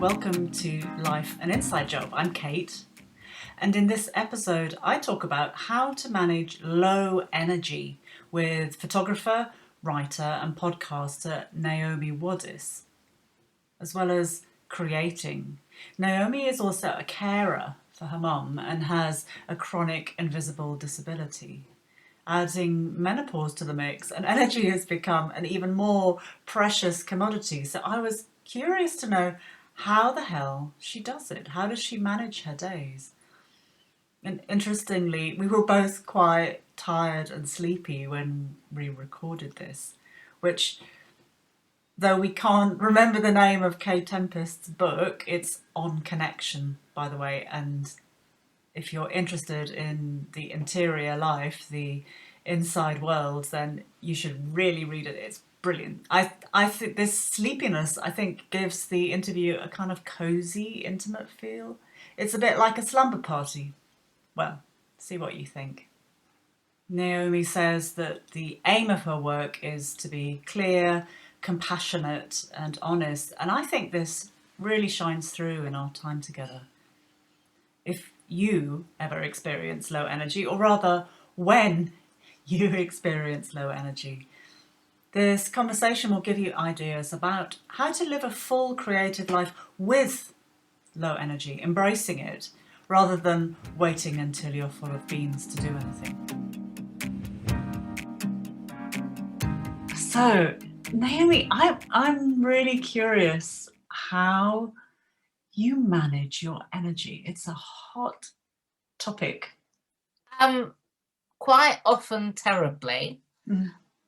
welcome to Life an Inside Job. I'm Kate, and in this episode I talk about how to manage low energy with photographer, writer and podcaster Naomi Woddis, as well as creating. Naomi is also a carer for her mum and has a chronic invisible disability. Adding menopause to the mix, and energy has become an even more precious commodity. So I was curious to know how the hell she does it. How does she manage her days? And interestingly, we were both quite tired and sleepy when we recorded this, which, though we can't remember the name of Kay Tempest's book, it's On Connection, by the way. And if you're interested in the interior life, the inside world, then you should really read it. It's brilliant. I think this sleepiness, I think, gives the interview a kind of cozy, intimate feel. It's a bit like a slumber party. Well, see what you think. Naomi says that the aim of her work is to be clear, compassionate and honest, and I think this really shines through in our time together. If you ever experience low energy, or rather when you experience low energy, this conversation will give you ideas about how to live a full creative life with low energy, embracing it, rather than waiting until you're full of beans to do anything. So, Naomi, I'm really curious how you manage your energy. It's a hot topic. Quite often terribly,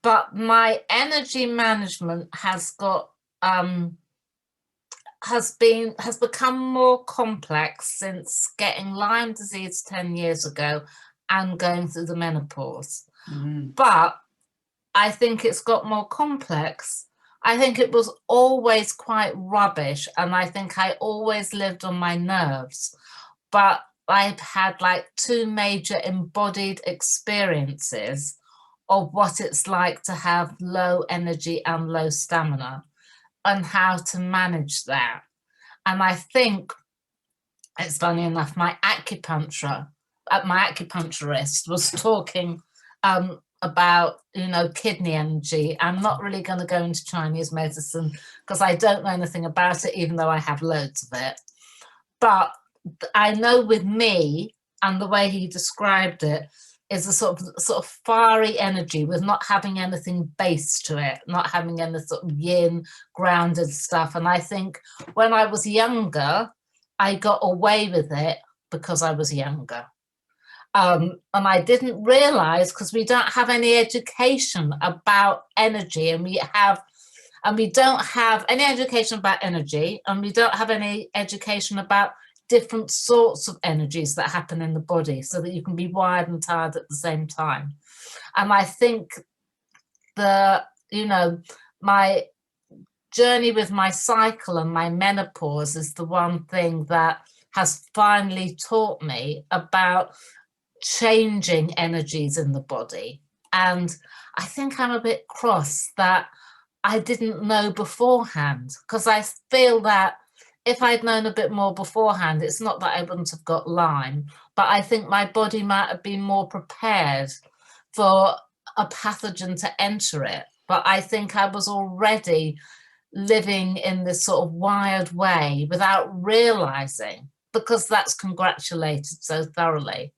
but my energy management has become more complex since getting Lyme disease 10 years ago and going through the menopause. But I think it's got more complex. I think it was always quite rubbish, and I think I always lived on my nerves. But I've had like two major embodied experiences of what it's like to have low energy and low stamina and how to manage that. And I think it's funny enough, my acupuncturist was talking about, kidney energy. I'm not really going to go into Chinese medicine because I don't know anything about it, even though I have loads of it. But I know with me, and the way he described it, is a sort of fiery energy with not having anything base to it, not having any sort of yin grounded stuff. And I think when I was younger, I got away with it because I was younger. And I didn't realize, because we don't have any education about energy, and we don't have any education about energy, and we don't have any education about different sorts of energies that happen in the body, so that you can be wired and tired at the same time. And I think my journey with my cycle and my menopause is the one thing that has finally taught me about changing energies in the body. And I think I'm a bit cross that I didn't know beforehand, because I feel that if I'd known a bit more beforehand, it's not that I wouldn't have got Lyme, but I think my body might have been more prepared for a pathogen to enter it. But I think I was already living in this sort of wired way without realizing, because that's congratulated so thoroughly.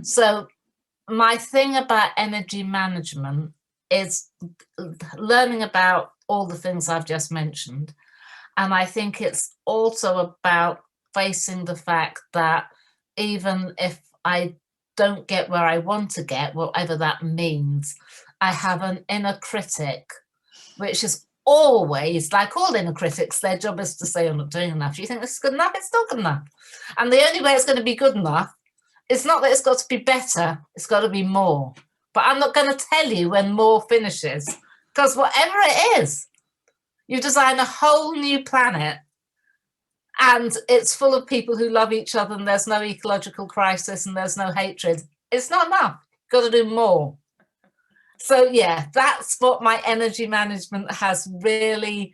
So my thing about energy management is learning about all the things I've just mentioned. And I think it's also about facing the fact that even if I don't get where I want to get, whatever that means, I have an inner critic, which is always, like all inner critics, their job is to say, you're not doing enough. You think this is good enough? It's not good enough. And the only way it's going to be good enough, it's not that it's got to be better, it's got to be more. But I'm not going to tell you when more finishes, because whatever it is, you design a whole new planet and it's full of people who love each other, and there's no ecological crisis and there's no hatred. It's not enough. You've got to do more. So yeah, that's what my energy management has really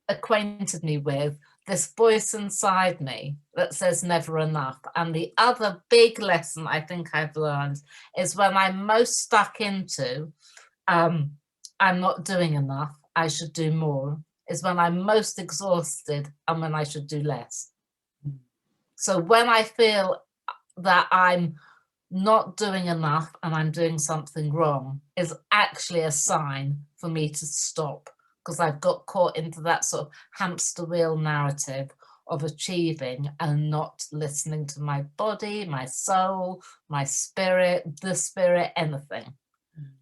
acquainted me with this voice inside me that says never enough. And the other big lesson I think I've learned is when I'm most stuck into I'm not doing enough, I should do more, is when I'm most exhausted and when I should do less. So when I feel that I'm not doing enough and I'm doing something wrong is actually a sign for me to stop, because I've got caught into that sort of hamster wheel narrative of achieving and not listening to my body, my soul, my spirit, the spirit, anything.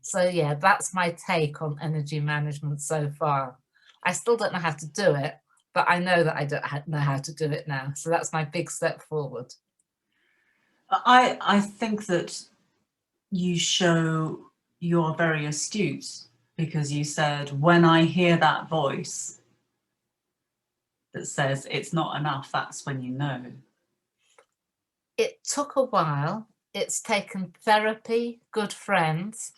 So yeah, that's my take on energy management so far. I still don't know how to do it, but I know that I don't know how to do it now. So that's my big step forward. I think that you're very astute, because you said, when I hear that voice that says it's not enough, that's when you know. It took a while. It's taken therapy, good friends,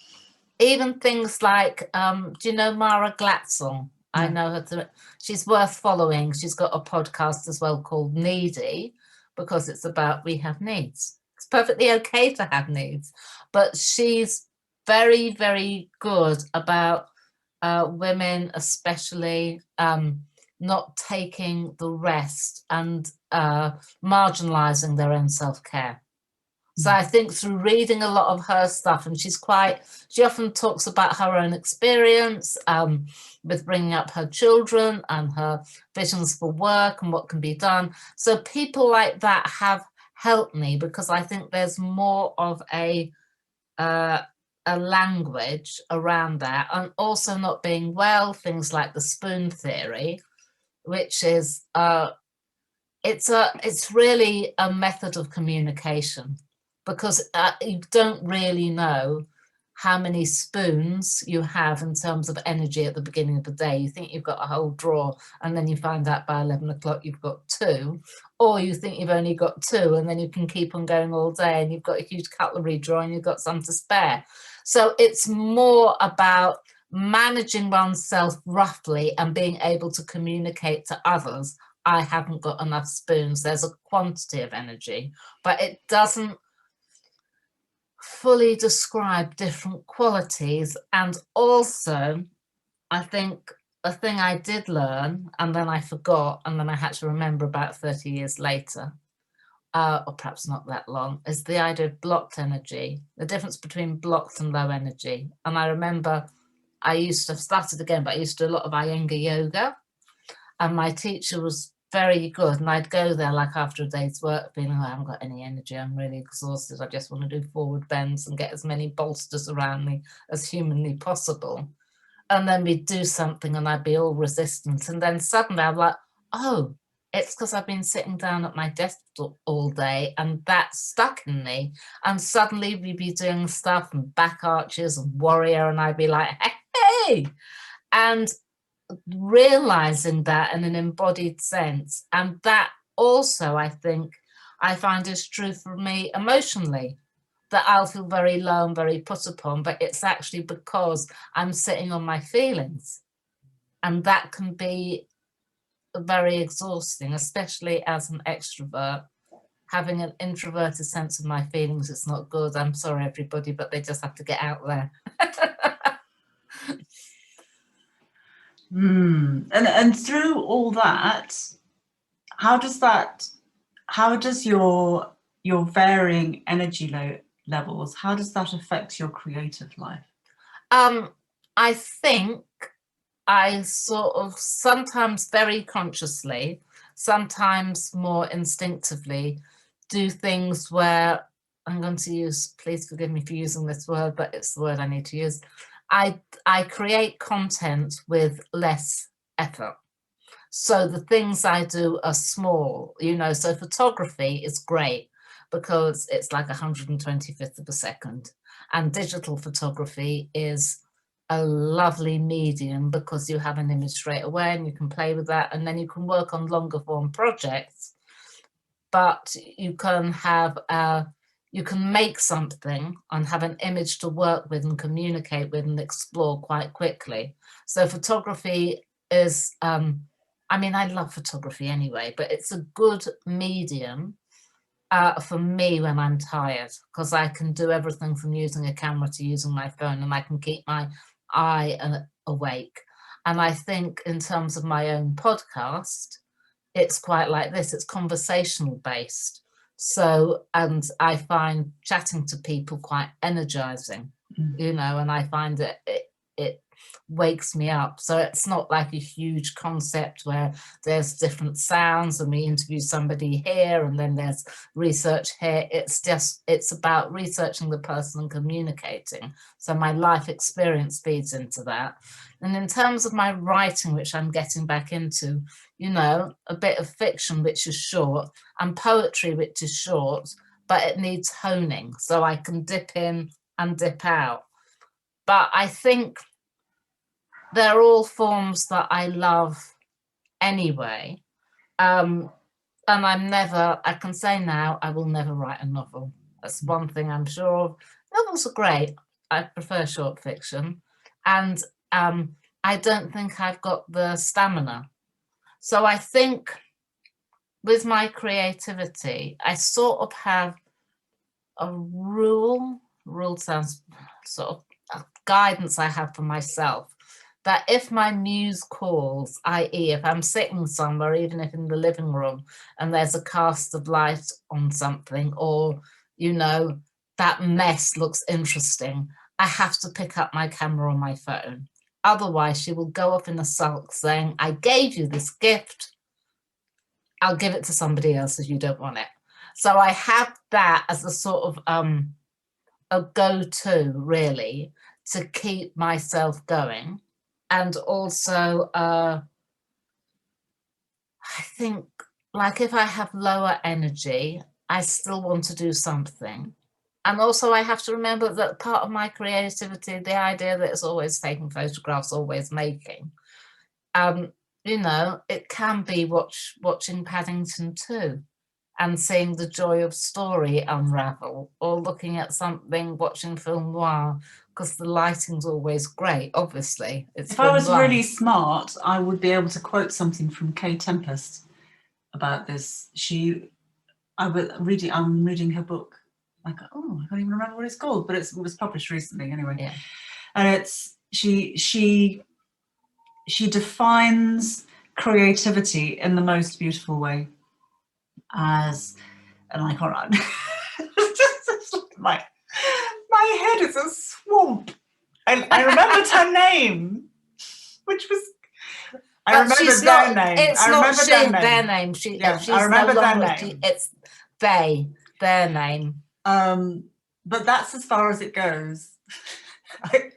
even things like, do you know Mara Glatzel? I know her. She's worth following. She's got a podcast as well called Needy, because it's about we have needs. It's perfectly okay to have needs, but she's very, very good about women, especially not taking the rest and marginalizing their own self-care. So I think through reading a lot of her stuff, and she often talks about her own experience with bringing up her children and her visions for work and what can be done. So people like that have helped me, because I think there's more of a language around that, and also not being well, things like the spoon theory, which is it's really a method of communication, because you don't really know how many spoons you have in terms of energy at the beginning of the day. You think you've got a whole drawer, and then you find out by 11 o'clock you've got 2, or you think you've only got 2, and then you can keep on going all day and you've got a huge cutlery drawer and you've got some to spare. So it's more about managing oneself roughly and being able to communicate to others, I haven't got enough spoons. There's a quantity of energy, but it doesn't fully describe different qualities. And also, I think a thing I did learn and then I forgot and then I had to remember about 30 years later, or perhaps not that long, is the idea of blocked energy, the difference between blocked and low energy. And I remember I used to have started again, but I used to do a lot of Iyengar yoga, and my teacher was very good, and I'd go there like after a day's work being, oh, I haven't got any energy, I'm really exhausted, I just want to do forward bends and get as many bolsters around me as humanly possible. And then we'd do something and I'd be all resistant, and then suddenly I'm like, oh, it's because I've been sitting down at my desk all day and that stuck in me. And suddenly we'd be doing stuff and back arches and warrior, and I'd be like, hey, and realizing that in an embodied sense. And that also, I think, I find is true for me emotionally, that I'll feel very low and very put upon, but it's actually because I'm sitting on my feelings. And that can be very exhausting, especially as an extrovert. Having an introverted sense of my feelings, it's not good. I'm sorry, everybody, but they just have to get out there. And through all that, how does your varying energy levels, how does that affect your creative life? I think I sort of sometimes very consciously, sometimes more instinctively, do things where I'm going to use, please forgive me for using this word, but it's the word I need to use. I create content with less effort. So the things I do are small, so photography is great because it's like 125th of a second. And digital photography is a lovely medium because you have an image straight away and you can play with that, and then you can work on longer form projects. But you can have you can make something and have an image to work with and communicate with and explore quite quickly. So photography is I mean, I love photography anyway, but it's a good medium for me when I'm tired, because I can do everything from using a camera to using my phone, and I can keep my eye awake. And I think in terms of my own podcast, it's quite like this, it's conversational based. So, and I find chatting to people quite energizing, you know, and I find it wakes me up. So it's not like a huge concept where there's different sounds and we interview somebody here and then there's research here. It's about researching the person and communicating. So my life experience feeds into that. And in terms of my writing, which I'm getting back into, you know, a bit of fiction, which is short, and poetry, which is short, but it needs honing. So I can dip in and dip out. But I think they're all forms that I love anyway. And I can say now, I will never write a novel. That's one thing I'm sure of. Novels are great. I prefer short fiction. And I don't think I've got the stamina. So I think with my creativity, I sort of have a rule sounds sort of a guidance I have for myself, that if my muse calls, i.e. if I'm sitting somewhere, even if in the living room, and there's a cast of light on something, or, you know, that mess looks interesting, I have to pick up my camera or my phone. Otherwise, she will go off in a sulk saying, I gave you this gift, I'll give it to somebody else if you don't want it. So I have that as a sort of a go-to, really, to keep myself going. And also, I think, like, if I have lower energy, I still want to do something. And also, I have to remember that part of my creativity, the idea that it's always taking photographs, always making, you know, it can be watching Paddington 2 and seeing the joy of story unravel, or looking at something, watching film noir, because the lighting's always great, obviously. It's If I was film noir. really smart, I would be able to quote something from Kay Tempest about this. I'm reading her book. I can't even remember what it's called, but it was published recently anyway. Yeah. And it's she defines creativity in the most beautiful way as, and I can't. my head is a swamp. I remembered her name, which was. I remember their name. It's not their name. I remember their name. It's their name. But that's as far as it goes.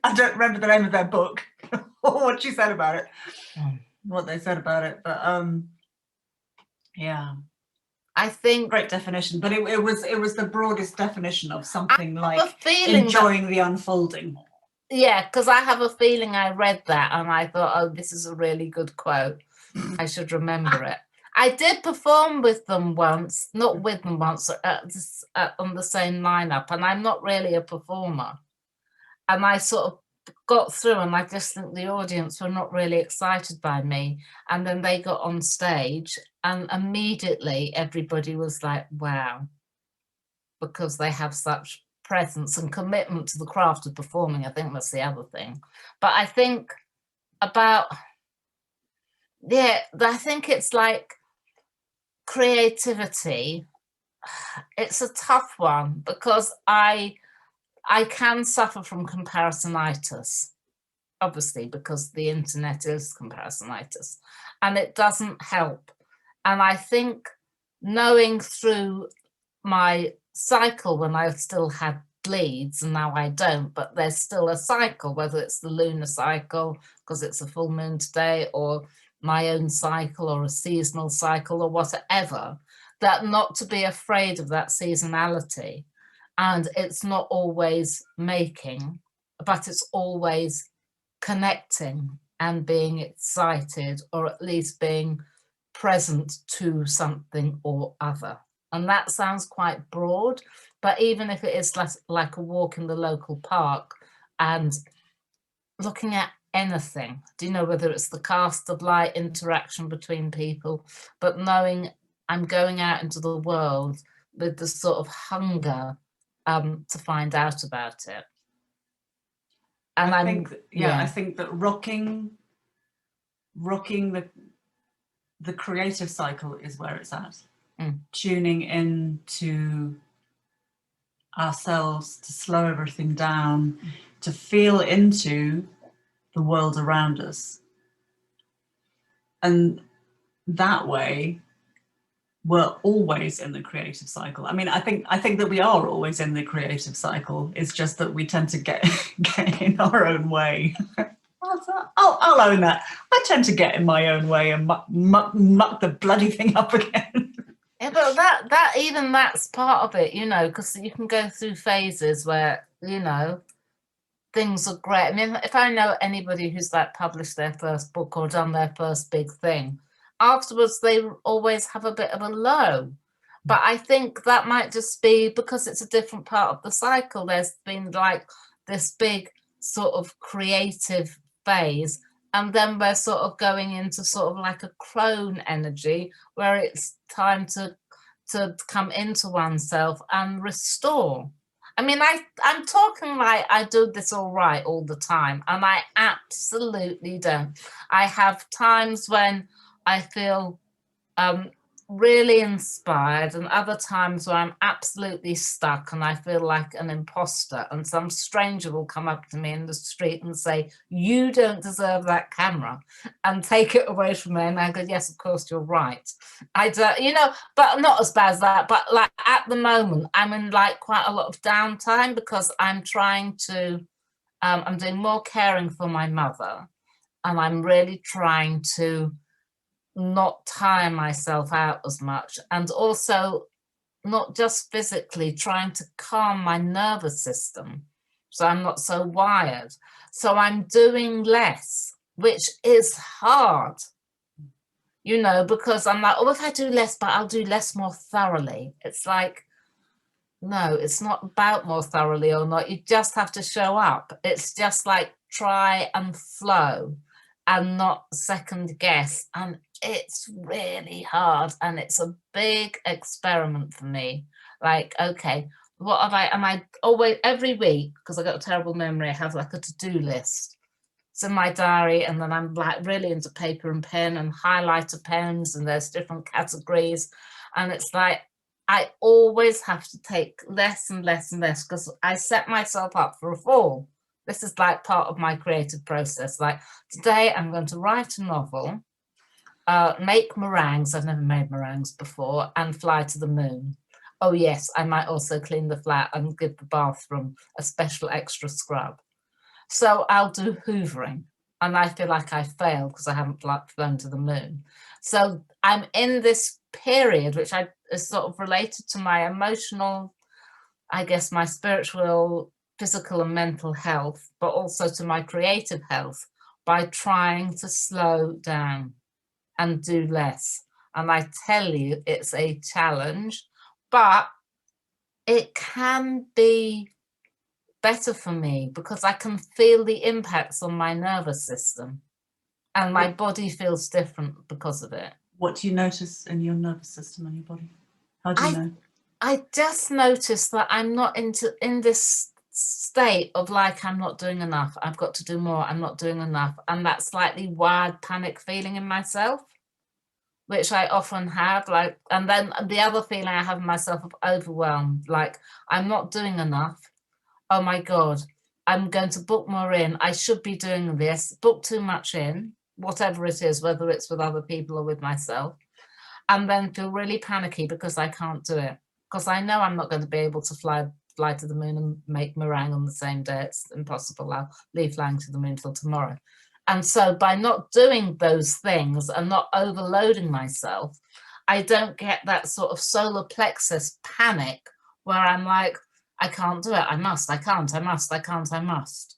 I don't remember the name of their book or what she said about it, what they said about it. But yeah, I think great definition. But it was the broadest definition of something like enjoying the unfolding. Yeah, because I have a feeling I read that and I thought, oh, this is a really good quote. I should remember it. I did perform with them once, not with them once, on the same lineup, and I'm not really a performer. And I sort of got through, and I just think the audience were not really excited by me. And then they got on stage, and immediately everybody was like, wow, because they have such presence and commitment to the craft of performing. I think that's the other thing. But I think about, yeah, I think it's like creativity. It's a tough one because I can suffer from comparisonitis, obviously, because the internet is comparisonitis, and it doesn't help. And I think knowing through my cycle, when I still had bleeds and now I don't, but there's still a cycle, whether it's the lunar cycle because it's a full moon today, or my own cycle, or a seasonal cycle, or whatever, that not to be afraid of that seasonality. And it's not always making, but it's always connecting and being excited, or at least being present to something or other. And that sounds quite broad, but even if it is like a walk in the local park and looking at anything. Do you know, whether it's the cast of light, interaction between people, but knowing I'm going out into the world with the sort of hunger to find out about it. And I I'm, think, I think that rocking the creative cycle is where it's at. Tuning into ourselves, to slow everything down, to feel into the world around us. And that way, we're always in the creative cycle. I mean, I think that we are always in the creative cycle. It's just that we tend to get in our own way. I'll own that. I tend to get in my own way and muck the bloody thing up again. Yeah, but that's part of it, you know, because you can go through phases where, you know, things are great. I mean, if I know anybody who's like published their first book or done their first big thing, afterwards they always have a bit of a low. But I think that might just be because it's a different part of the cycle. There's been like this big sort of creative phase, and then we're sort of going into sort of like a crone energy where it's time to come into oneself and restore. I mean, I'm talking like I do this all right all the time, and I absolutely don't. I have times when I feel really inspired, and other times where I'm absolutely stuck and I feel like an imposter, and some stranger will come up to me in the street and say, "You don't deserve that camera," and take it away from me. And I go, "Yes, of course, you're right. I don't," you know, but not as bad as that. But like at the moment, I'm in like quite a lot of downtime because I'm trying to, I'm doing more caring for my mother, and I'm really trying to not tire myself out as much, and also not just physically, trying to calm my nervous system so I'm not so wired. So I'm doing less, which is hard, you know, because I'm like, oh, if I do less, but I'll do less more thoroughly. It's like, no, it's not about more thoroughly or not. You just have to show up. It's just like try and flow and not second guess. And it's really hard, and it's a big experiment for me. Like, okay, what have I, and I always, every week, because I got a terrible memory, I have like a to-do list. It's in my diary, and then I'm like really into paper and pen and highlighter pens, and there's different categories. And it's like, I always have to take less and less and less because I set myself up for a fall. This is like part of my creative process. Like today, I'm going to write a novel, make meringues. I've never made meringues before, and fly to the moon. Oh yes, I might also clean the flat and give the bathroom a special extra scrub. So I'll do hoovering, and I feel like I failed because I haven't flown to the moon. So I'm in this period, which is sort of related to my emotional, I guess, my spiritual, physical and mental health, but also to my creative health, by trying to slow down and do less. And I tell you, it's a challenge, but it can be better for me because I can feel the impacts on my nervous system, and my body feels different because of it. What do you notice in your nervous system and your body? How do you know? I just noticed that I'm not in this state of like, I'm not doing enough, I've got to do more, I'm not doing enough, and that slightly wired panic feeling in myself, which I often have, like, and then the other feeling I have in myself of overwhelmed, like I'm not doing enough. Oh my God, I'm going to book more in. I should be doing this, book too much in, whatever it is, whether it's with other people or with myself, and then feel really panicky because I can't do it. Because I know I'm not going to be able to fly to the moon and make meringue on the same day. It's impossible. I'll leave flying to the moon till tomorrow. And so by not doing those things and not overloading myself, I don't get that sort of solar plexus panic where I'm like, I can't do it. I must, I can't, I must, I can't, I must.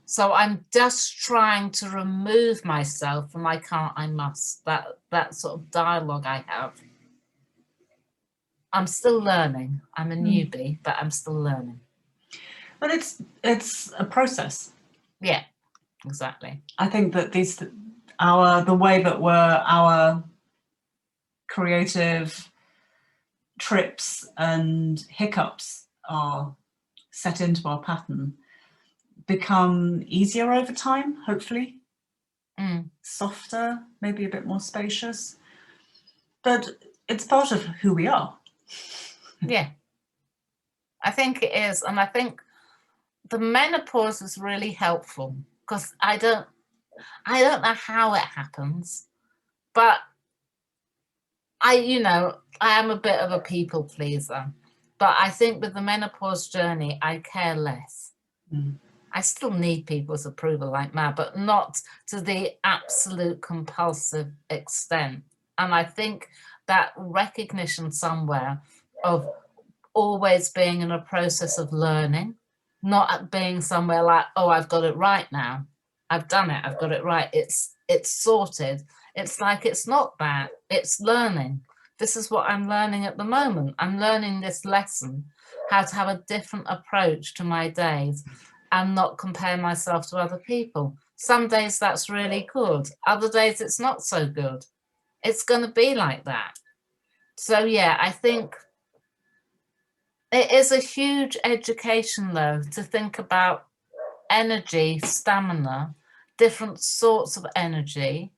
So I'm just trying to remove myself from I can't, I must, that sort of dialogue I have. I'm still learning. I'm a newbie, but I'm still learning. But it's a process. Yeah. Exactly. I think that the way that our creative trips and hiccups are set into our pattern become easier over time, hopefully. Softer, maybe a bit more spacious. But it's part of who we are. Yeah, I think it is. And I think the menopause is really helpful because I don't know how it happens, but I am a bit of a people pleaser. But I think with the menopause journey, I care less. I still need people's approval like mad, but not to the absolute compulsive extent. And I think that recognition somewhere of always being in a process of learning, not being somewhere like, oh, I've got it right now. I've done it. I've got it right. It's sorted. It's like, it's not that. It's learning. This is what I'm learning at the moment. I'm learning this lesson, how to have a different approach to my days and not compare myself to other people. Some days that's really good. Other days it's not so good. It's going to be like that. So yeah, I think it is a huge education, though, to think about energy, stamina, different sorts of energy,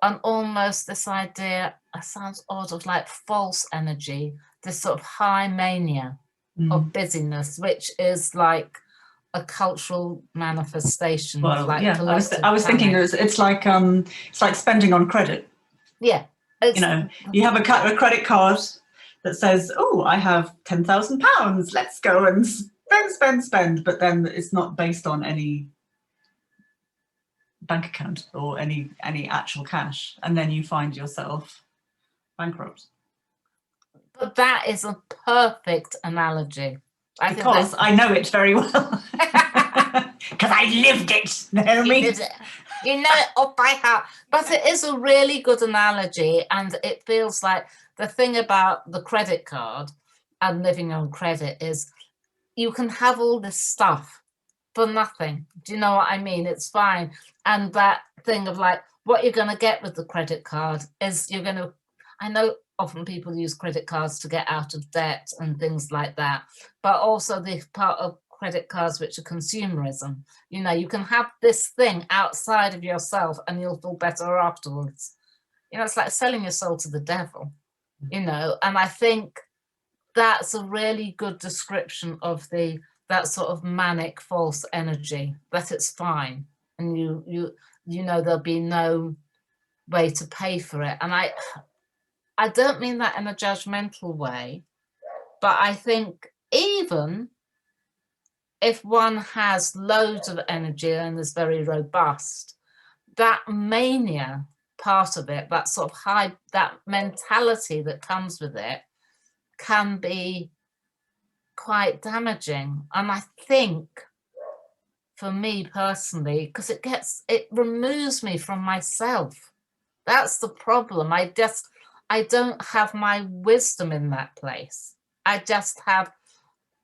and almost this idea, it sounds odd, of like false energy, this sort of high mania of busyness, which is like a cultural manifestation. Well, of like yeah, I was thinking it's like spending on credit. Yeah. You have a credit card that says, oh, I have £10,000, let's go and spend, but then it's not based on any bank account or any actual cash, and then you find yourself bankrupt. But that is a perfect analogy. Because I know it very well. Because I lived it, Naomi. You know it off by heart. But it is a really good analogy, and it feels like the thing about the credit card and living on credit is you can have all this stuff for nothing. Do you know what I mean? It's fine. And that thing of like, what you're going to get with the credit card is you're going to, I know often people use credit cards to get out of debt and things like that, but also the part of credit cards which are consumerism. You can have this thing outside of yourself and you'll feel better afterwards. It's like selling your soul to the devil, and I think that's a really good description of that sort of manic false energy, that it's fine and there'll be no way to pay for it. And I don't mean that in a judgmental way, but I think even if one has loads of energy and is very robust, that mania part of it, that sort of that mentality that comes with it, can be quite damaging. And I think for me personally, because it removes me from myself. That's the problem. I don't have my wisdom in that place. I just have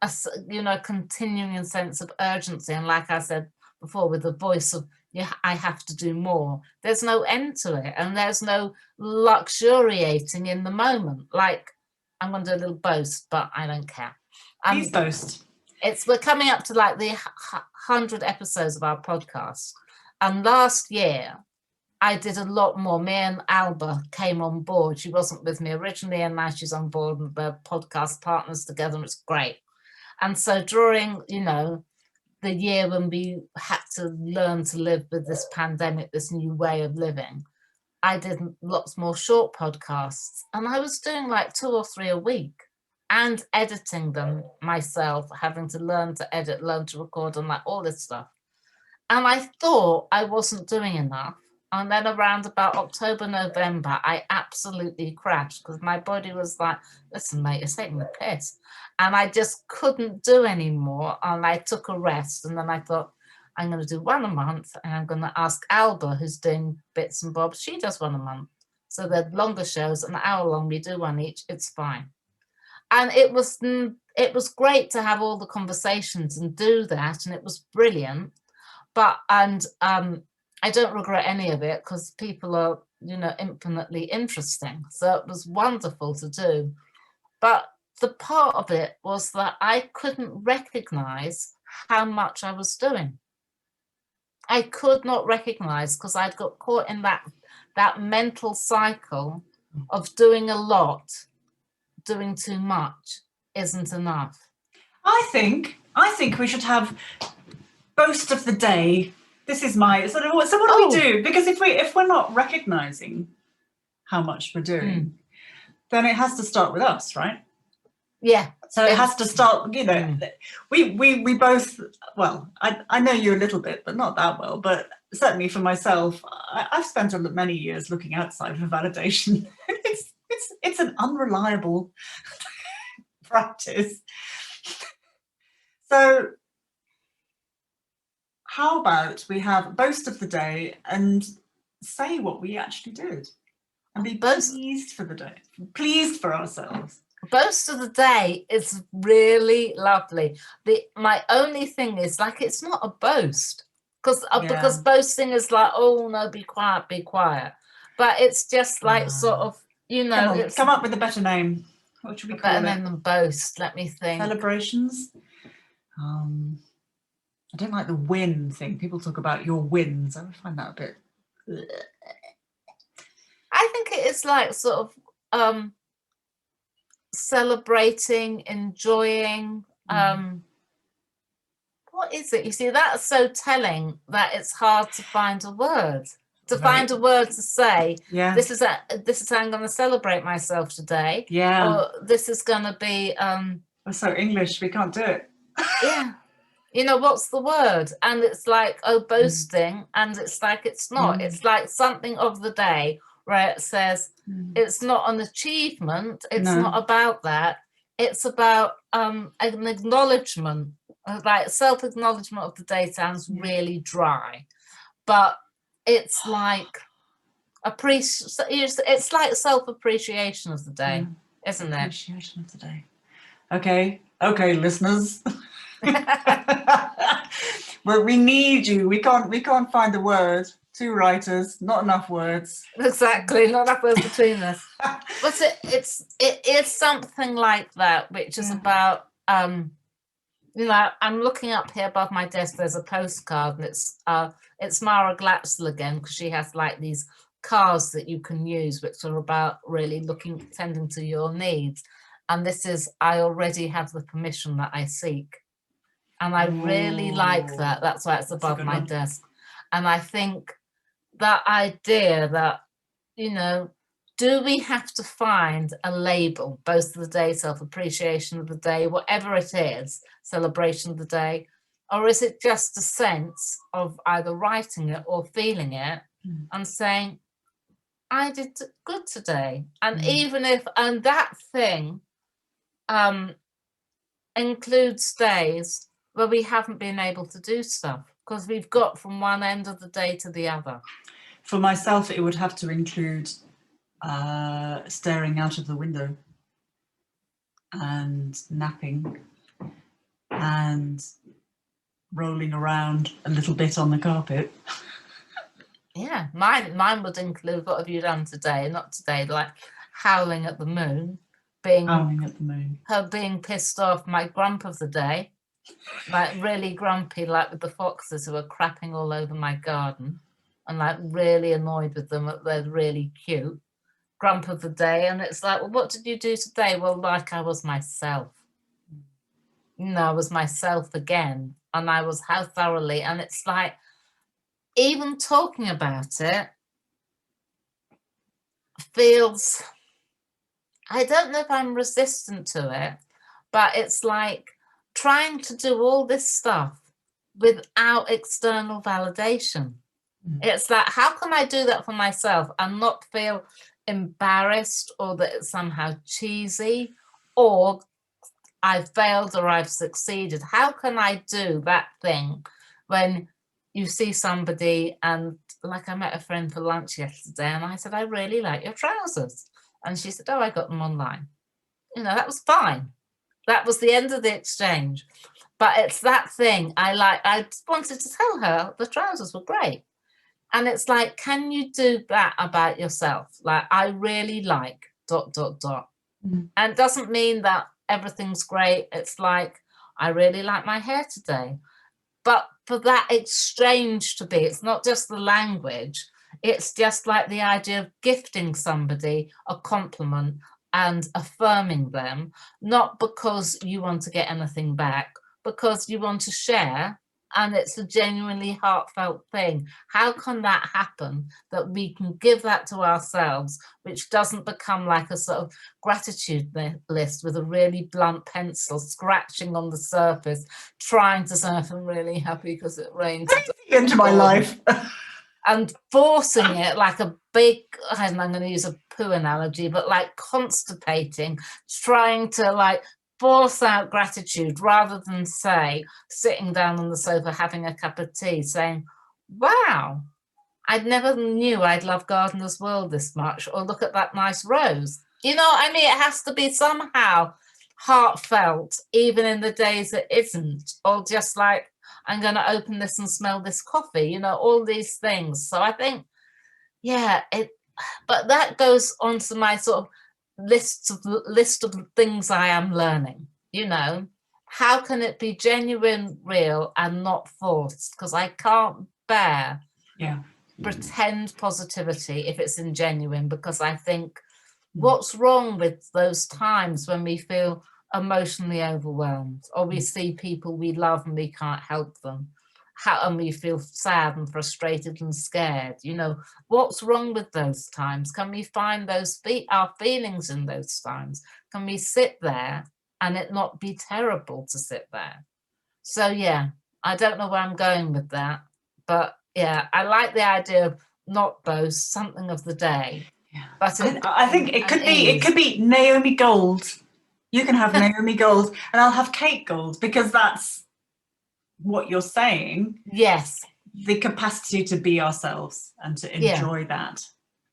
a continuing sense of urgency. And like I said before, with the voice of, yeah, I have to do more. There's no end to it. And there's no luxuriating in the moment. Like, I'm going to do a little boast, but I don't care. Please boast. We're coming up to like the 100 episodes of our podcast. And last year, I did a lot more. Me and Alba came on board. She wasn't with me originally, and now she's on board, and we're podcast partners together, and it's great. And so during, the year when we had to learn to live with this pandemic, this new way of living, I did lots more short podcasts, and I was doing like 2 or 3 a week and editing them myself, having to learn to edit, learn to record, and like all this stuff. And I thought I wasn't doing enough. And then around about October, November, I absolutely crashed because my body was like, listen, mate, you're taking the piss. And I just couldn't do anymore. And I took a rest. And then I thought, I'm going to do 1 a month. And I'm going to ask Alba, who's doing bits and bobs. She does 1 a month. So they're longer shows, an hour long. We do 1 each. It's fine. And it was great to have all the conversations and do that. And it was brilliant. I don't regret any of it because people are, you know, infinitely interesting. So it was wonderful to do. But the part of it was that I couldn't recognize how much I was doing. I could not recognize because I'd got caught in that mental cycle of doing a lot, doing too much isn't enough. I think we should have boast of the day. This is my sort of. So what do we do? Because if we're not recognizing how much we're doing, then it has to start with us, right? Yeah. So it has to start, you know, we both, well, I know you a little bit, but not that well, but certainly for myself, I've spent many years looking outside for validation. It's an unreliable practice. So how about we have boast of the day and say what we actually did and be pleased for the day, pleased for ourselves. Boast of the day is really lovely. My only thing is, like, it's not a boast because boasting is like, oh no, be quiet, but it's just like sort of, you know, come up with a better name. What should we call it? Better name than boast. Let me think. Celebrations. I don't like the win thing. People talk about your wins. I find that a bit. I think it is like sort of celebrating, enjoying. What is it? You see, that's so telling that it's hard to find a word. Find a word to say. Yeah. This is how I'm going to celebrate myself today. Yeah. Or this is going to be. We're so English, we can't do it. Yeah. You know, what's the word? And it's like, oh, boasting. And it's like, it's not. It's like something of the day where it says it's not an achievement. It's not about that. It's about an acknowledgement. Like self-acknowledgement of the day sounds really dry. But it's like it's like self-appreciation of the day, isn't it? Appreciation of the day. Okay, listeners. Well, we need you. We can't find the word. 2 writers, not enough words. Exactly, not enough words between us. But it is something like that, which is about you know, I'm looking up here above my desk. There's a postcard, and it's Mara Glatzel again, because she has like these cards that you can use, which are about really tending to your needs. And this is, I already have the permission that I seek. And I really like that. That's why it's above my desk. And I think that idea that, you know, do we have to find a label, boast of the day, self-appreciation of the day, whatever it is, celebration of the day, or is it just a sense of either writing it or feeling it and saying, I did good today? And even if, and that thing includes days where we haven't been able to do stuff because we've got from one end of the day to the other. For myself, it would have to include staring out of the window and napping and rolling around a little bit on the carpet. Yeah, mine would include, what have you done today? Not today, like howling at the moon, her being pissed off, my grump of the day, like really grumpy, like with the foxes who are crapping all over my garden, and like really annoyed with them. They're really cute. Grump of the day, and it's like, well, what did you do today? Well, like I was myself. You know, I was myself again, and I was how thoroughly, and it's like, even talking about it feels, I don't know if I'm resistant to it, but it's like trying to do all this stuff without external validation. It's like, how can I do that for myself and not feel embarrassed or that it's somehow cheesy or I've failed or I've succeeded? How can I do that thing when you see somebody, and like I met a friend for lunch yesterday and I said, I really like your trousers. And she said, oh, I got them online. You know, that was fine. That was the end of the exchange. But it's that thing I just wanted to tell her the trousers were great. And it's like, can you do that about yourself? Like, I really like ... Mm. And it doesn't mean that everything's great. It's like, I really like my hair today. But for that exchange to be, it's not just the language, it's just like the idea of gifting somebody a compliment and affirming them, not because you want to get anything back, because you want to share, and it's a genuinely heartfelt thing. How can that happen, that we can give that to ourselves, which doesn't become like a sort of gratitude list with a really blunt pencil scratching on the surface, trying to say I'm really happy because it rained Into my life. and forcing it like a big, I'm going to use a poo analogy, but like constipating, trying to like force out gratitude rather than say, sitting down on the sofa having a cup of tea, saying, wow, I never knew I'd love Gardener's World this much, or look at that nice rose. You know what I mean? It has to be somehow heartfelt, even in the days it isn't, or just like, I'm going to open this and smell this coffee, you know, all these things. So I think, yeah, but that goes on to my sort of list of things I am learning, you know. How can it be genuine, real, and not forced? Because I can't bear pretend positivity if it's ingenuine, because I think, what's wrong with those times when we feel emotionally overwhelmed, or we see people we love and we can't help them, and we feel sad and frustrated and scared, you know, what's wrong with those times? Can we find our feelings in those times? Can we sit there and it not be terrible to sit there? So yeah, I don't know where I'm going with that, but yeah, I like the idea of not boast, something of the day. Yeah. But I think it could be Naomi Gold. You can have Naomi Gold and I'll have Kate Gold, because that's what you're saying. Yes. The capacity to be ourselves and to enjoy that,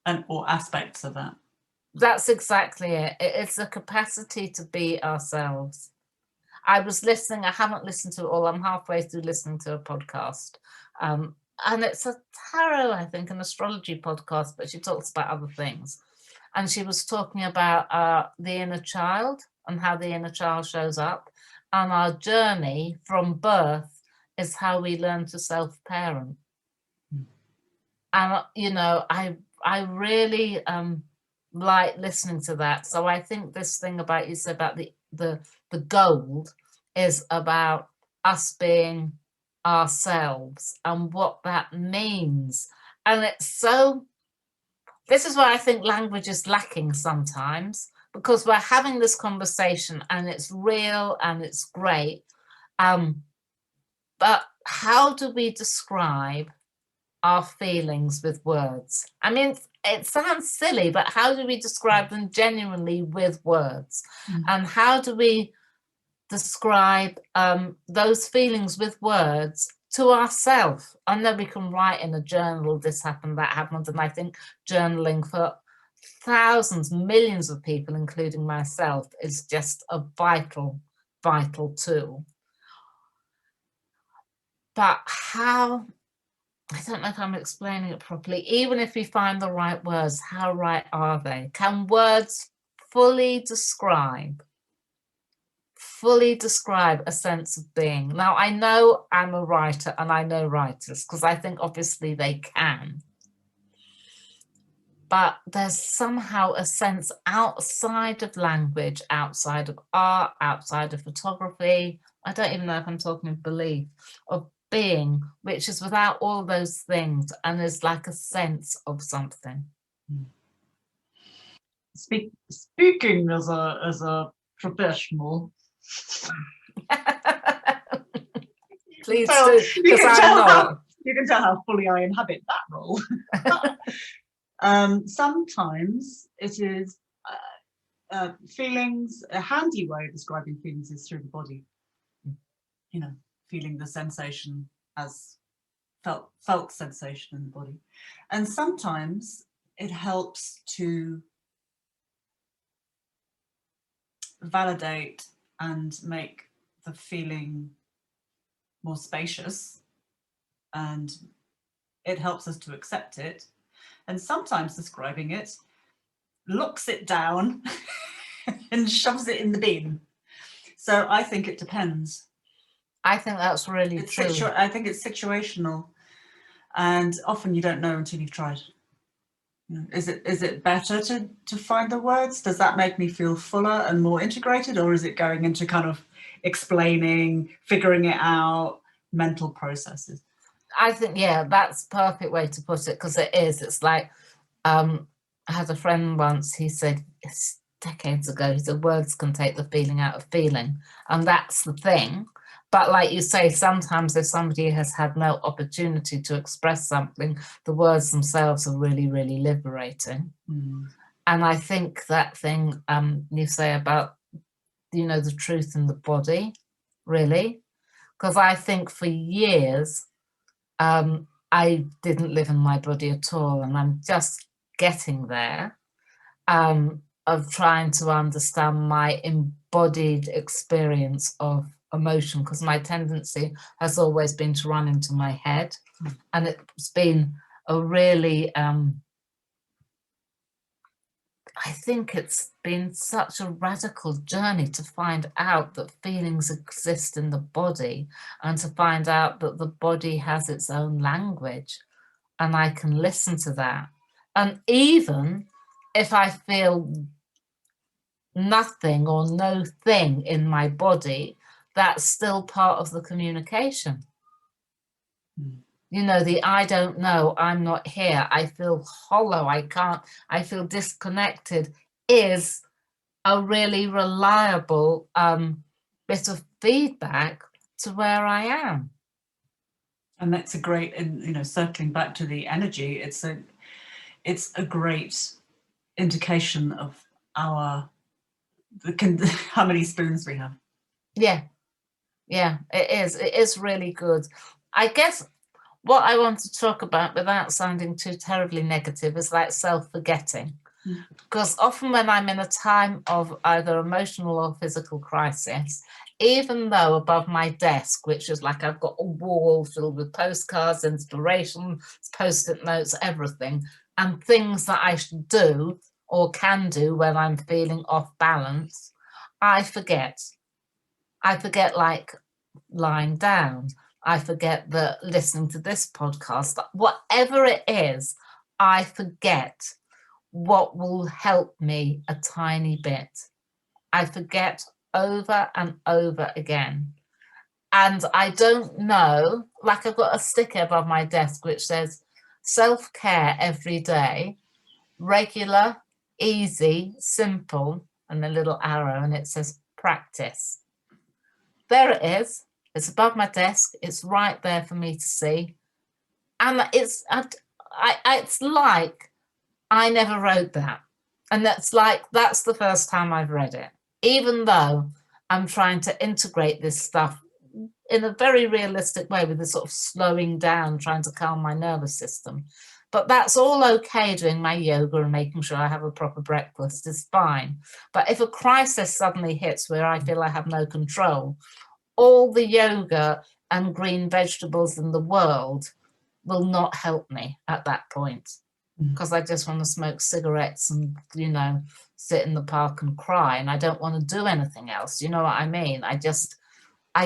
and or aspects of that. That's exactly it. It's the capacity to be ourselves. I was listening, I haven't listened to it all, I'm halfway through listening to a podcast. And it's a tarot, I think, an astrology podcast, but she talks about other things. And she was talking about the inner child and how the inner child shows up. And our journey from birth is how we learn to self-parent. And, you know, I really like listening to that. So I think this thing about, you said about the gold is about us being ourselves and what that means. And it's so, this is why I think language is lacking sometimes, because we're having this conversation and it's real and it's great. But how do we describe our feelings with words? I mean, it sounds silly, but how do we describe them genuinely with words? And how do we describe those feelings with words to ourselves? I know we can write in a journal, this happened, that happened, and I think journaling for thousands, millions of people, including myself, is just a vital tool. But how, I don't know if I'm explaining it properly, even if we find the right words, how right are they? Can words fully describe a sense of being? Now, I know I'm a writer and I know writers, because I think obviously they can. But there's somehow a sense outside of language, outside of art, outside of photography, I don't even know if I'm talking of belief, of being, which is without all those things and is like a sense of something. Speaking as a professional, Please do, because I'm not. You can tell how fully I inhabit that role. Sometimes it is feelings. A handy way of describing feelings is through the body. You know, feeling the sensation as felt sensation in the body, and sometimes it helps to validate and make the feeling more spacious, and it helps us to accept it. And sometimes describing it locks it down and shoves it in the bin. So I think it depends. I think that's really true. I think it's situational, and often you don't know until you've tried. Is it better to find the words? Does that make me feel fuller and more integrated, or is it going into kind of explaining, figuring it out, mental processes? I think, yeah, that's a perfect way to put it, because it is. It's like, I had a friend once, he said, it's decades ago, he said, words can take the feeling out of feeling. And that's the thing. But like you say, sometimes if somebody has had no opportunity to express something, the words themselves are really, really liberating. Mm. And I think that thing you say about, the truth in the body, really, because I think for years, I didn't live in my body at all, and I'm just getting there, of trying to understand my embodied experience of emotion, because my tendency has always been to run into my head. And it's been a really, I think it's been such a radical journey to find out that feelings exist in the body, and to find out that the body has its own language, and I can listen to that. And even if I feel nothing or no thing in my body, that's still part of the communication. Mm. The I don't know, I'm not here, I feel hollow, I feel disconnected, is a really reliable bit of feedback to where I am. And that's a great, and circling back to the energy, it's a great indication of how many spoons we have. Yeah, it is really good. I guess what I want to talk about, without sounding too terribly negative, is like self-forgetting. Because often when I'm in a time of either emotional or physical crisis, even though above my desk, which is like I've got a wall filled with postcards, inspirations, Post-it notes, everything, and things that I should do or can do when I'm feeling off balance, I forget. I forget, like, lying down. I forget that listening to this podcast, whatever it is, I forget what will help me a tiny bit. I forget over and over again. And I don't know, like, I've got a sticker above my desk which says self-care every day, regular, easy, simple, and a little arrow, and it says practice. There it is. It's above my desk. It's right there for me to see. And it's like I never wrote that. And that's the first time I've read it, even though I'm trying to integrate this stuff in a very realistic way, with this sort of slowing down, trying to calm my nervous system. But that's all okay. Doing my yoga and making sure I have a proper breakfast is fine. But if a crisis suddenly hits where I feel I have no control, all the yoga and green vegetables in the world will not help me at that point, because I just want to smoke cigarettes and, sit in the park and cry, and I don't want to do anything else. You know what I mean? I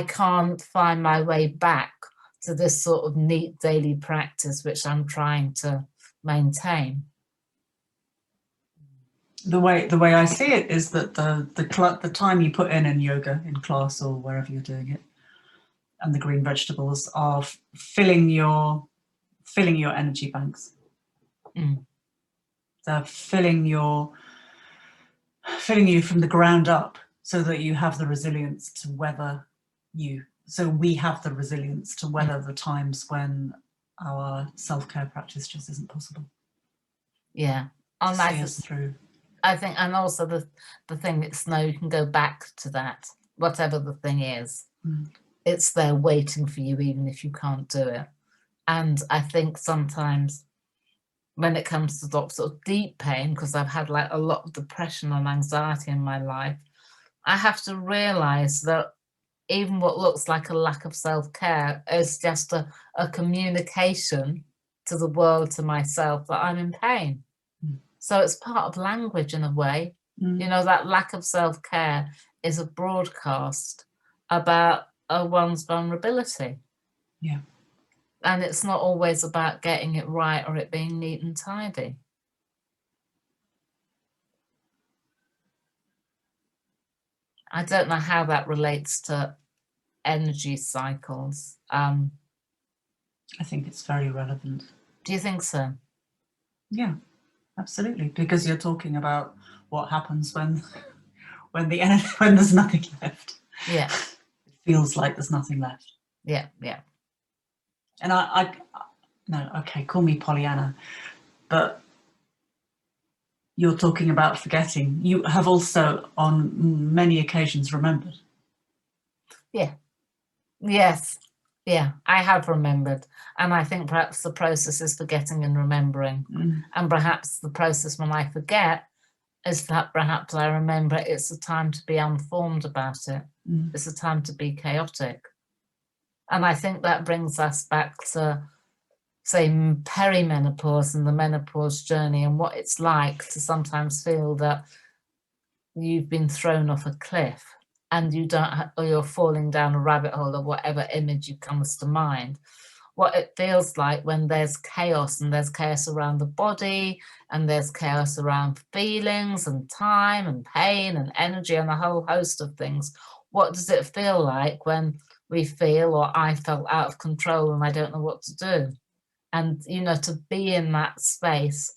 can't find my way back to this sort of neat daily practice, which I'm trying to maintain. The way I see it is that the time you put in yoga, in class or wherever you're doing it, and the green vegetables are filling your energy banks. They're filling you from the ground up, so that you have the resilience to weather so we have the resilience to weather the times when our self-care practice just isn't possible. Yeah. To see us through. I think, and also the thing is, now you can go back to that, whatever the thing is. It's there waiting for you, even if you can't do it. And I think sometimes when it comes to sort of deep pain, because I've had like a lot of depression and anxiety in my life, I have to realize that even what looks like a lack of self-care is just a communication to the world, to myself, that I'm in pain. So it's part of language in a way. You know, that lack of self-care is a broadcast about one's vulnerability. Yeah. And it's not always about getting it right or it being neat and tidy. I don't know how that relates to energy cycles. I think it's very relevant. Do you think so? Yeah, absolutely. Because you're talking about what happens when when there's nothing left. Yeah. It feels like there's nothing left. Yeah, yeah. And no, okay, call me Pollyanna, but you're talking about forgetting. You have also, on many occasions, remembered. Yeah. Yes. Yeah, I have remembered. And I think perhaps the process is forgetting and remembering. And perhaps the process when I forget is that perhaps I remember it's a time to be unformed about it. It's a time to be chaotic. And I think that brings us back to, say, perimenopause and the menopause journey, and what it's like to sometimes feel that you've been thrown off a cliff and you don't, or you're falling down a rabbit hole, or whatever image comes to mind. What it feels like when there's chaos, and there's chaos around the body, and there's chaos around feelings and time and pain and energy and a whole host of things. What does it feel like when we feel, or I felt, out of control and I don't know what to do? And, you know, to be in that space,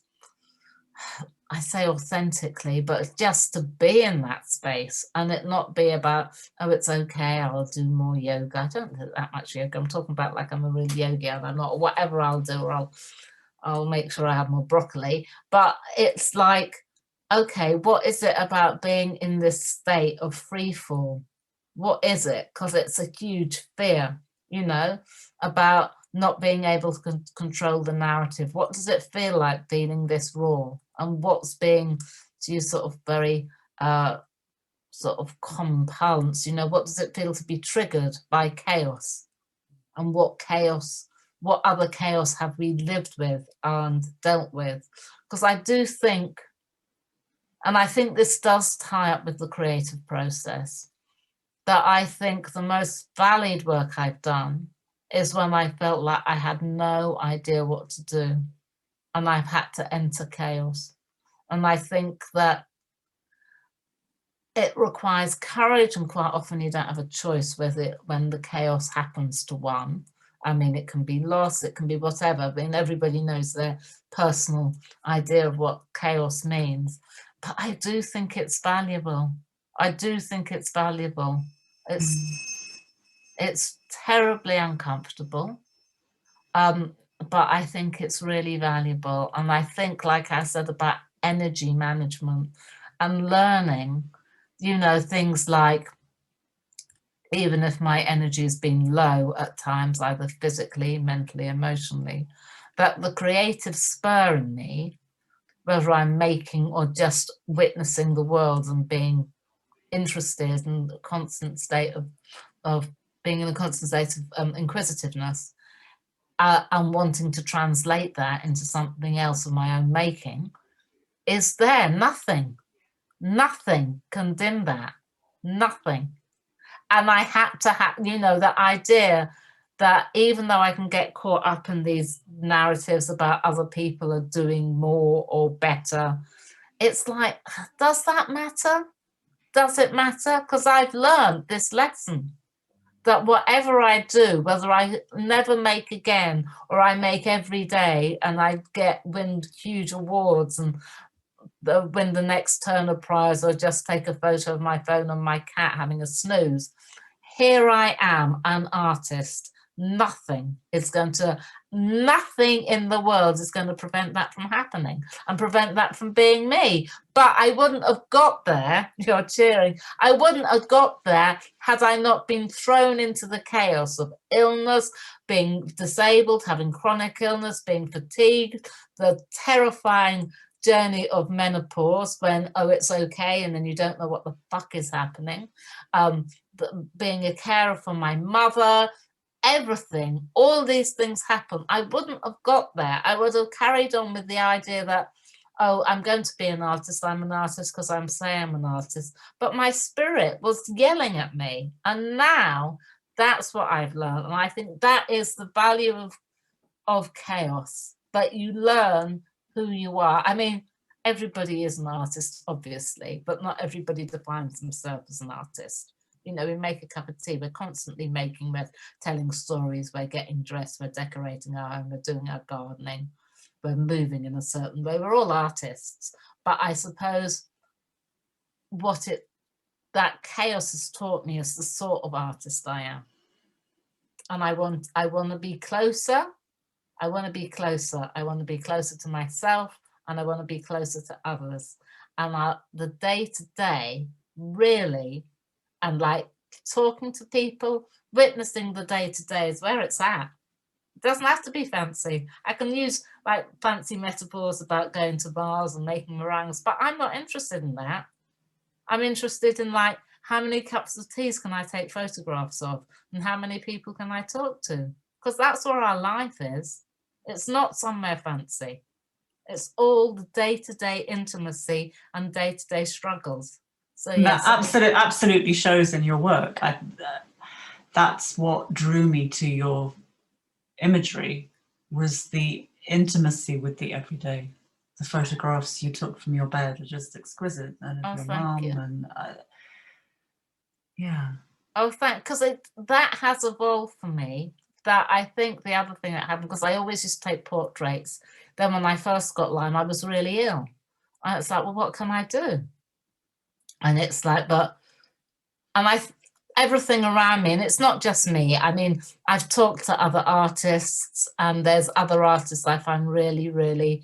I say authentically, but just to be in that space and it not be about, oh, it's okay, I'll do more yoga. I don't do that much yoga. I'm talking about like I'm a real yogi and I'm not, or whatever I'll do, or I'll make sure I have more broccoli. But it's like, okay, what is it about being in this state of free fall? What is it? Because it's a huge fear, you know, about not being able to control the narrative. What does it feel like feeling this raw? And what's being, to use sort of very sort of common parlance, you know, what does it feel to be triggered by chaos? And what other chaos have we lived with and dealt with? Because I do think, and I think this does tie up with the creative process, that I think the most valid work I've done is when I felt like I had no idea what to do and I've had to enter chaos. And I think that it requires courage, and quite often you don't have a choice with it when the chaos happens to one. I mean, it can be loss, it can be whatever. I mean, everybody knows their personal idea of what chaos means. But I do think it's valuable. I do think it's valuable. It's terribly uncomfortable, but I think it's really valuable. And I think, like I said about energy management and learning, you know, things like, even if my energy has been low at times, either physically, mentally, emotionally, that the creative spur in me, whether I'm making or just witnessing the world and being interested in the constant state of being in a constant state of inquisitiveness, and wanting to translate that into something else of my own making, is there. Nothing can dim that. Nothing. And I had to have, you know, the idea that even though I can get caught up in these narratives about other people are doing more or better, it's like, does that matter? Does it matter? Because I've learned this lesson, that whatever I do, whether I never make again or I make every day and I win huge awards and win the next Turner Prize, or just take a photo of my phone and my cat having a snooze, here I am, an artist. Nothing in the world is going to prevent that from happening and prevent that from being me. But I wouldn't have got there, you're cheering, I wouldn't have got there had I not been thrown into the chaos of illness, being disabled, having chronic illness, being fatigued, the terrifying journey of menopause when, oh, it's okay, and then you don't know what the fuck is happening. being a carer for my mother, everything, all these things happen. I wouldn't have got there. I would have carried on with the idea that, oh, I'm going to be an artist. I'm an artist because I'm saying I'm an artist. But my spirit was yelling at me. And now that's what I've learned. And I think that is the value of chaos, that you learn who you are. I mean, everybody is an artist, obviously, but not everybody defines themselves as an artist. You know, we make a cup of tea, we're constantly making, we're telling stories, we're getting dressed, we're decorating our home, we're doing our gardening, we're moving in a certain way. We're all artists. But I suppose that chaos has taught me is the sort of artist I am. And I want to be closer. I want to be closer. I want to be closer to myself, and I want to be closer to others. And the day-to-day really, and like talking to people, witnessing the day-to-day is where it's at. It doesn't have to be fancy. I can use like fancy metaphors about going to bars and making meringues, but I'm not interested in that. I'm interested in like, how many cups of teas can I take photographs of, and how many people can I talk to? Because that's where our life is. It's not somewhere fancy. It's all the day-to-day intimacy and day-to-day struggles. So yes, that absolutely shows in your work. That's what drew me to your imagery, was the intimacy with the everyday. The photographs you took from your bed are just exquisite, and of your mum, and yeah. Oh, because that has evolved for me. That I think the other thing that happened, because I always used to take portraits. Then when I first got Lyme, I was really ill. And it's like, well, what can I do? And it's like, everything around me, and it's not just me. I mean, I've talked to other artists, and there's other artists I find really, really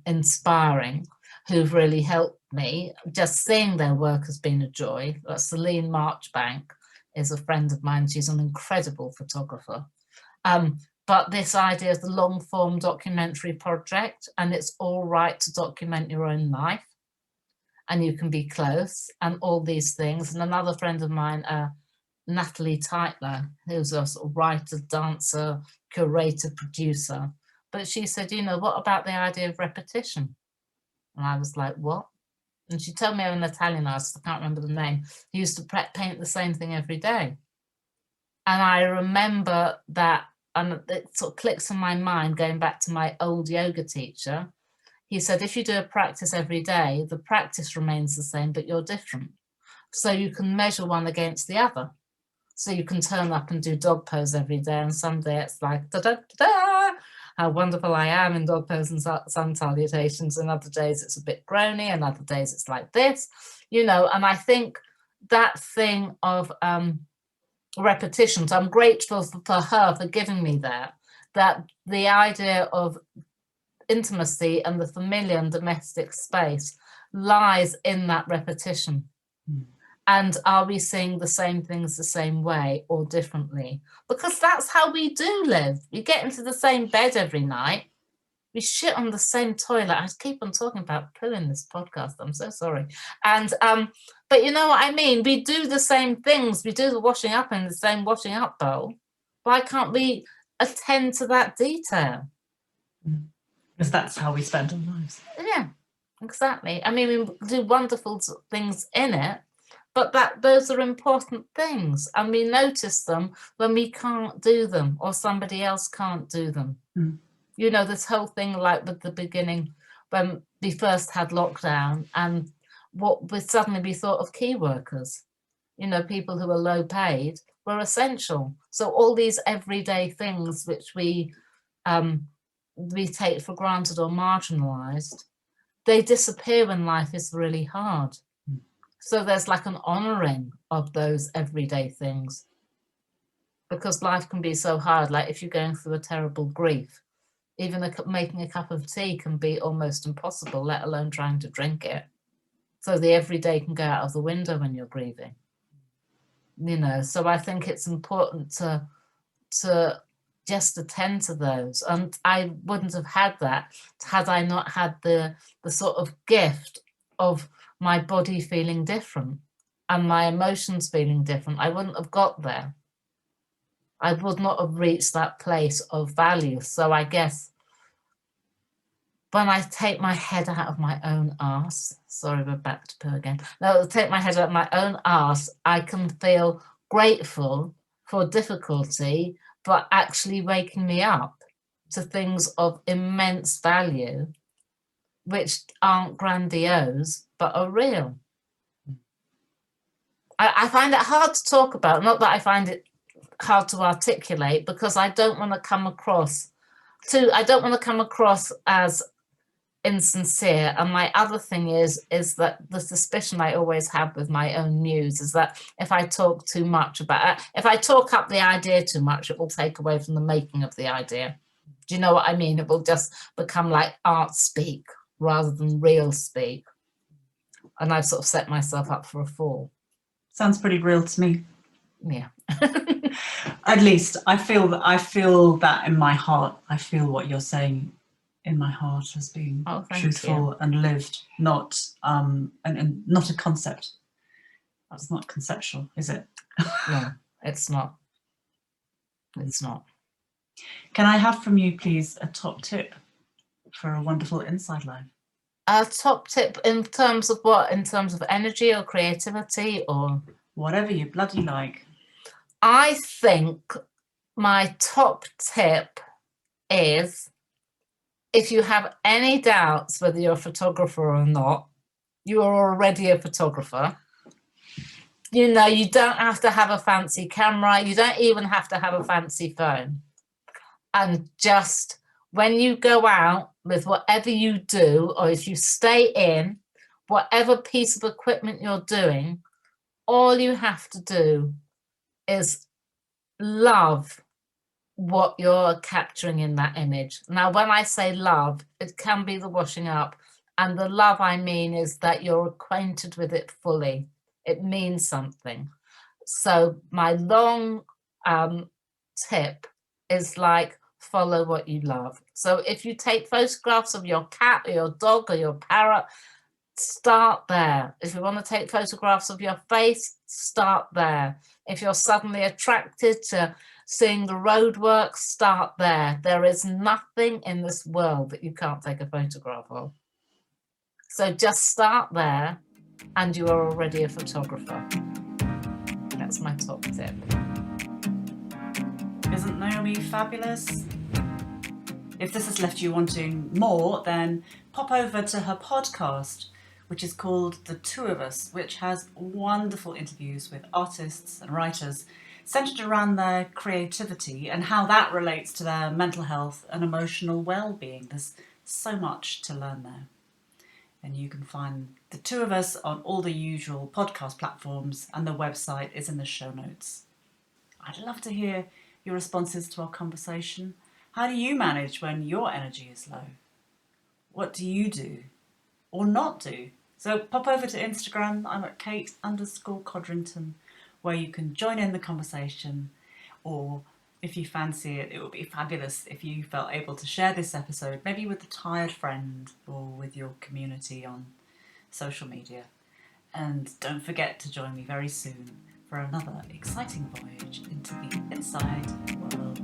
inspiring, who've really helped me. Just seeing their work has been a joy. Celine Marchbank is a friend of mine. She's an incredible photographer. But this idea of the long form documentary project, and it's all right to document your own life, and you can be close, and all these things. And another friend of mine, Natalie Teitler, who's a sort of writer, dancer, curator, producer. But she said, you know, what about the idea of repetition? And I was like, what? And she told me an Italian artist, I can't remember the name, he used to paint the same thing every day. And I remember that, and it sort of clicks in my mind, going back to my old yoga teacher. He said, if you do a practice every day, the practice remains the same, but you're different. So you can measure one against the other. So you can turn up and do dog pose every day, and someday it's like, da-da-da-da, how wonderful I am in dog pose and sun salutations, and other days it's a bit groany, and other days it's like this, you know. And I think that thing of repetitions, I'm grateful for her for giving me that the idea of intimacy and the familiar and domestic space lies in that repetition. And are we seeing the same things the same way or differently? Because that's how we do live. We get into the same bed every night. We shit on the same toilet. I keep on talking about poo in this podcast. I'm so sorry. And but you know what I mean? We do the same things. We do the washing up in the same washing up bowl. Why can't we attend to that detail? Because that's how we spend our lives. Yeah, exactly. I mean, we do wonderful things in it, but those are important things, and we notice them when we can't do them or somebody else can't do them. You know, this whole thing, like with the beginning, when we first had lockdown, and suddenly we thought of key workers, you know, people who are low paid were essential. So all these everyday things which we take for granted or marginalized, they disappear when life is really hard. So there's like an honoring of those everyday things, because life can be so hard. Like if you're going through a terrible grief, even making a cup of tea can be almost impossible, let alone trying to drink it. So the everyday can go out of the window when you're grieving, you know. So I think it's important to just attend to those. And I wouldn't have had that had I not had the sort of gift of my body feeling different. and my emotions feeling different, I wouldn't have got there. I would not have reached that place of value. So I guess when I take my head out of my own arse, sorry, we're back to poo again. No, take my head out of my own arse, I can feel grateful for difficulty, but actually waking me up to things of immense value, which aren't grandiose, but are real. I find it hard to talk about, not that I find it hard to articulate, because I don't want to come across as insincere. And my other thing is that the suspicion I always have with my own news is that if I talk too much about it, if I talk up the idea too much, it will take away from the making of the idea. Do you know what I mean? It will just become like art speak rather than real speak. And I've sort of set myself up for a fall. Sounds pretty real to me. Yeah. At least I feel that in my heart. I feel what you're saying in my heart as being truthful and lived, not and not a concept. It's not conceptual, is it? No, it's not. It's not. Can I have from you, please, a top tip for a wonderful inside life? A top tip in terms of what? In terms of energy or creativity or whatever you bloody like. I think my top tip is, if you have any doubts whether you're a photographer or not, you are already a photographer. You know, you don't have to have a fancy camera. You don't even have to have a fancy phone. And just when you go out with whatever you do, or if you stay in, whatever piece of equipment you're doing, all you have to do is love what you're capturing in that image. Now, when I say love, it can be the washing up. And the love I mean is that you're acquainted with it fully. It means something. So my long tip is like, follow what you love. So if you take photographs of your cat or your dog or your parrot, start there. If you want to take photographs of your face, start there. If you're suddenly attracted to seeing the roadworks, start there. There is nothing in this world that you can't take a photograph of. So just start there and you are already a photographer. That's my top tip. Isn't Naomi fabulous? If this has left you wanting more, then pop over to her podcast, which is called The Two of Us, which has wonderful interviews with artists and writers centred around their creativity and how that relates to their mental health and emotional well-being. There's so much to learn there. And you can find The Two of Us on all the usual podcast platforms, and the website is in the show notes. I'd love to hear your responses to our conversation. How do you manage when your energy is low? What do you do or not do? So pop over to Instagram. I'm at Kate_Codrington, where you can join in the conversation. Or if you fancy it, it would be fabulous if you felt able to share this episode, maybe with a tired friend or with your community on social media. And don't forget to join me very soon for another exciting voyage into the inside world.